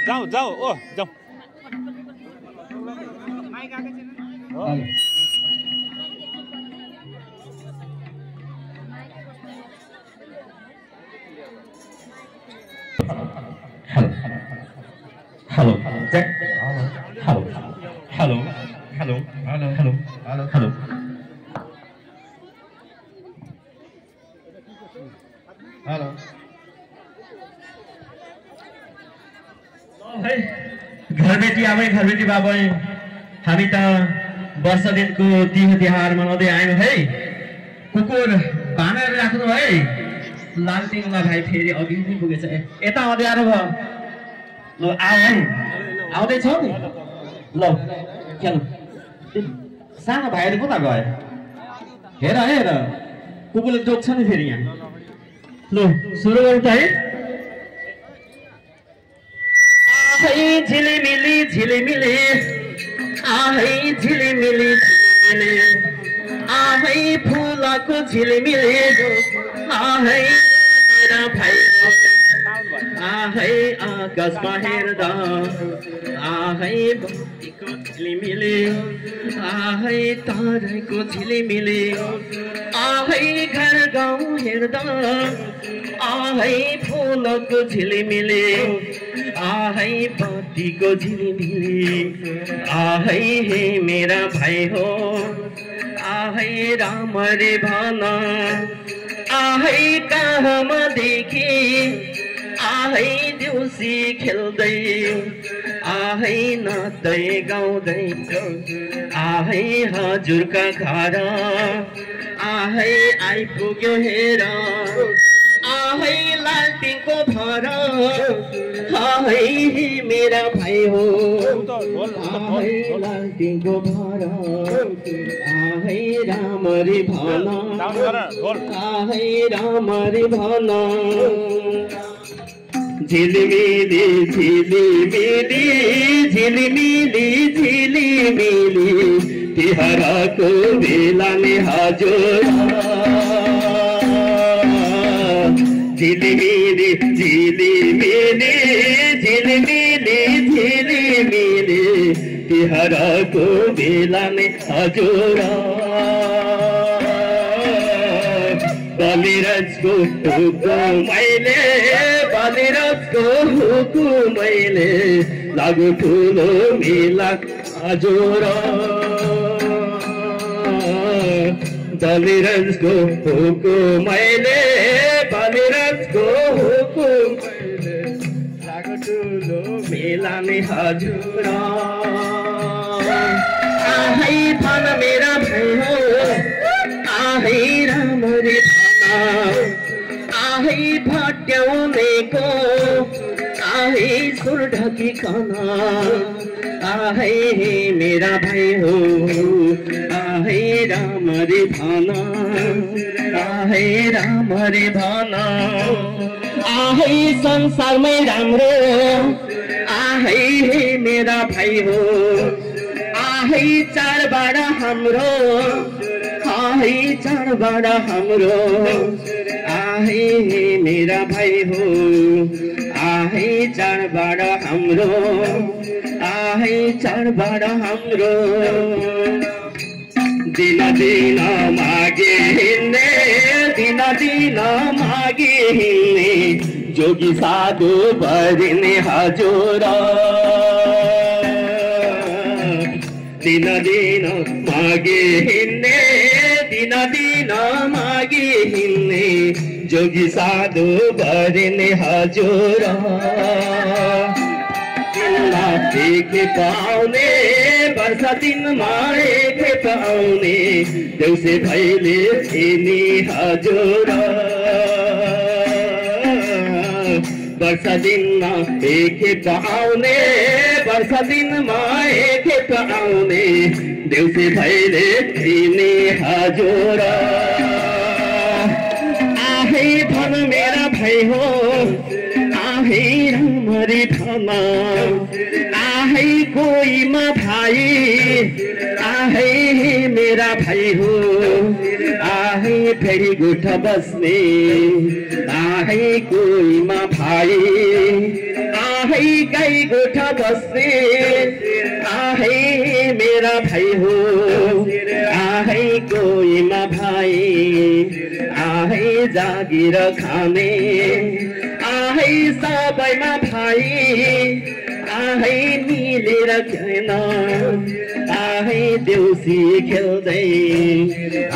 जाऊ जाऊ ओ जाऊ Hello, check. Hello, hello, hello, hello, hello, hello, hello. Hello. है घरबेटी आमै घरबेटी बाबा हामी त वर्ष दिनको तिहार तिहार मनाउँदै आयौँ है। कुकुर भाँडाहरू राख्नु है। लालटिङमा भाइ फेरि अघि नै पुगेछ। यता आउँदै आएर भयो। ल आऊ है। आउँदैछ नि। ल खेल। सानो भाइहरू कता गयो? हेर हेर। कुकुरले जोक्छ नि फेरि यहाँ। ल सुरु गरौँ त है। आहै झिलिमिली झिलिमिली आहै झिलिमिली झिलिमिली आहै फुलको झिलिमिली आहै मेरा भाइ आहै आकाशमा हेर्दा आहै बत्तीको झिलिमिली आहै ताराको झिलिमिली आहै घर गाउँ हेर्दा आहै फुलको झिलिमिली आहै बत्तीको झिलिमिली आहै हे मेरा भाइ हो आहै राम्ररी भन आहै कहाँमा देखि आहै देउसी खेल्दै आहै नाच्दै गाउँदै आहै हजुरका घर आहै आइपुग्यो हेर आहै लालटिङको भर आहै मेरा भाइ हो आहै लालटिङको भर आहै राम्ररी भन आहै राम्ररी भन झिलिमिली झिलिमिली झिलिमिली झिलिमिली तिहारको बेला नि हजुर झिलिमिली झिलिमिली झिलिमिली झिलिमिली तिहारको बेला नि हजुर बलिराजको हुकुमैले बलिराजको हुकुमैले लागु ठुलो मेला हजुर बलिराजको हुकुमैले बलिराजको हुकुमैले लागु ठुलो मेला नि हजुर आहै भन मेरा भाइ हो आहै राम्ररी आहै भट्याउनेको आहै सुर ढकिकन आहै मेरा भाइ हो आहै राम्ररी भन आहै राम्ररी भन आहै संसारमै राम्रो आहै मेरा भाइ हो आहै चाडबाड हाम्रो आहै चाडबाड हाम्रो आहै मेरा भाइ हो आहै चाडबाड हाम्रो आहै चाडबाड हाम्रो दिन दिन मागे हिँड्ने दिन दिन मागे हिँड्ने जोगी साधु भरिने हजुर दिन दिन मागे हिँड्ने दिन दिन मागे हिँड्ने जोगी साधु भरिने हजुर दिनमा एक आउने वर्ष दिनमा एक आउने देउसे भैले थिनी हजुर वर्ष दिनमा एक आउने वर्ष दिनमा एक आउने देउसे भैले थिनी हजुर आहै भन मेरा भाइ हो आहै राम्ररी भन आहै कोहीमा भाइ आहै मेरा भाइ हो आहै फेरि गुठ बस्ने आहै कोहीमा भाइ आहै गाई गोठ बस्ने आहै मेरा भाइ हो आहै कोहीमा भाइ आहै जागिर खाने आहै सबैमा भाइ आहै मिलेर खेल्न आहै देउसी खेल्दै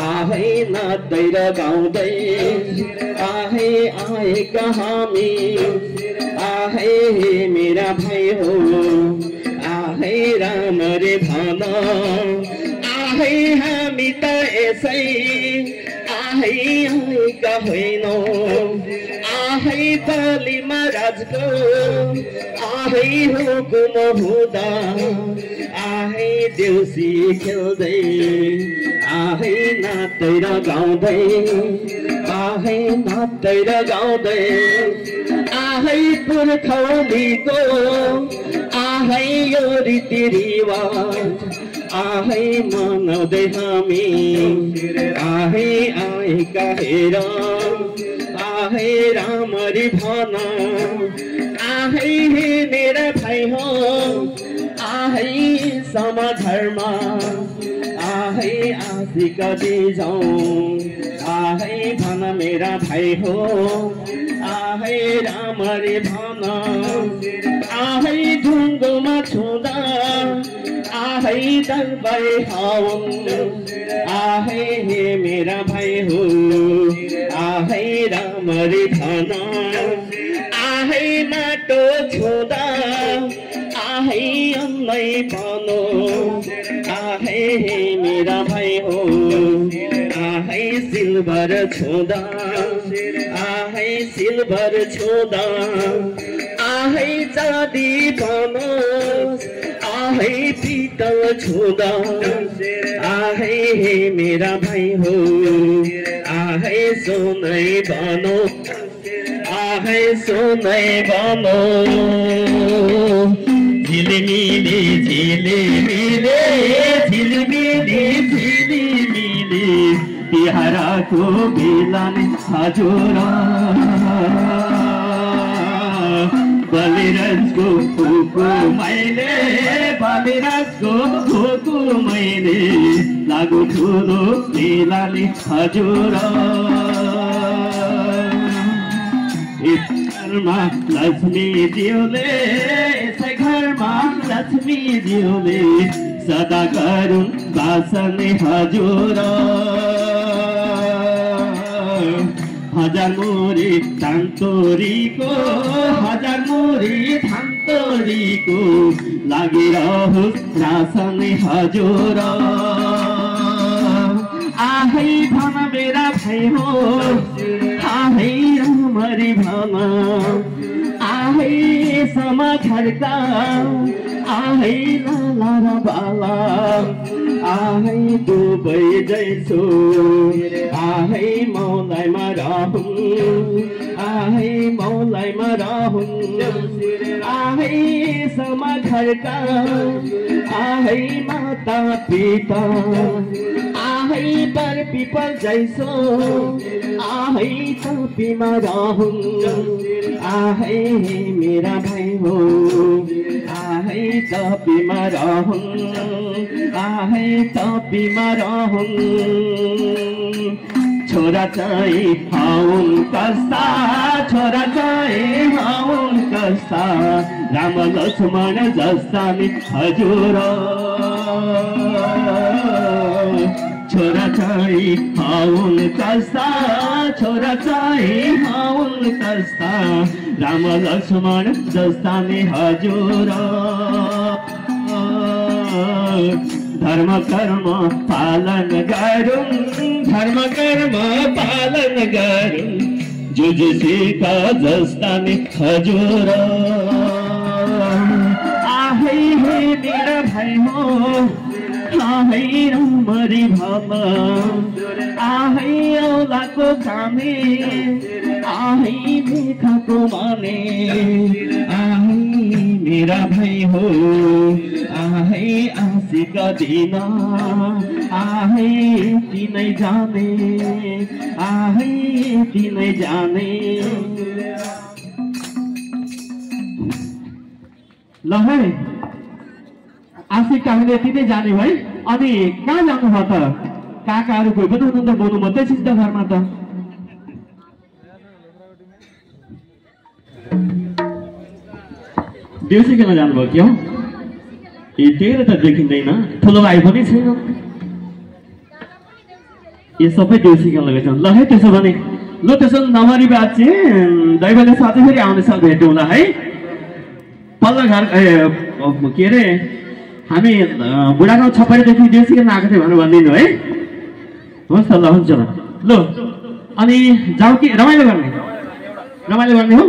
आहै नाच्दै र गाउँदै आहै आएका हामी आहै मेरा भाइ हो आहै राम्ररी भन आहै हामी त यसै आहै आएका होइनौँ आहै बलिमा राजको आहै हुकुम हुँदा आहै देउसी खेल्दै आहै नाच्दै र गाउँदै आहै नाच्दै र गाउँदै आहै पुर्खौलीको आहै यो रीतिरिवाज आहै मनाउँदै हामी आहै आएका हेर आहै राम्ररी भन आहै मेरा भाइ हो आहै समाधर्म आहै आशिक दिजौँ आहै भन मेरा भाइ हो आहै राम्ररी भन आहै ढुङ्गोमा छुँदा आहै दरबार हाउन् आहै मेरा भाइ हो आहै राम्ररी भन आहै माटो छुँदा आहै अन्नै भनो आहै मेरा भाइ हो आहै सिल्भर छुँदा आहै सिल्भर छुँदा आहै चाँदी भनोस् आहै पितल छुँदा आहै मेरा भाइ हो आहै सोनै भनो आहै सोनै भनो झिलिमिली झिलिमिली झिलिमिली झिलिमिली तिहारको बेलन हजुर बलिराजको खुको मैले बलिराजको खुको मैले लागु ठुलो बेलाले हजुर घरमा लक्ष्मी ज्यूले यसै घरमा लक्ष्मी ज्यूले सदा गरून् बासने हजुर हजार मुरी धान्तोरीको हजार मुरी धान्तोरीको लागिरहोस् रासने हजुर आहै भन मेरा भाइ हो आहै राम्ररी भन आहै समाधरका आहै लाला र बाला आहै दुबै जैसो आहै मौलाइमा रहूँ आहै मौलाइमा रहूँ आहै समाधरका आहै माता पिता आहै पर पिपल जैसो आहै तपीमा रहूँ आहै मेरा भाइ हो आहै तपीमा रहूँ आहै तपीमा रहूँ छोरा चाहिँ हौन् कस्ता छोरा चाहिँ हौन् कस्ता राम लक्ष्मण जस्ता नि हजुर छोरा चाहिँ हौन् कस्ता छोरा चाहिँ हौन् कस्ता राम लक्ष्मण जस्ता नि हजुर धर्म कर्म पालन गरौँ धर्म कर्म पालन गरौँ जुजुसीका जस्ता नि हजुर आहै हे मेरा भाइ हो आहै राम्ररी भन आहै औलाको कामे आहै लेखाको माने आहै मेरा भाइ हो आहै आशिका दिन आहै तिनै जाने आहै तिनै जाने ल है आशिक हामीले तिनै जाने है अनि कहाँ जानुभयो त काकाहरू कोही पनि हुनुहुन्छ बोल्नु मात्रै छ त घरमा त देउसी खेल्न जानुभयो क्या ए तेरो त देखिँदैन ठुलो भाइ पनि छैन यो सबै देउसी खेल्न गएछन् ल है त्यसो भने ल त्यसो नमरी बात चाहिँ दैवले साथै फेरि आउने साल भेटौँला है पल्लो घर के अरे हामी बुढागाउँ छप्परीदेखि देउसी खेल्न आएको थियो भनेर भनिदिनु है हुन्छ ल हुन्छ ल ल अनि जाऊ कि रमाइलो गर्ने हो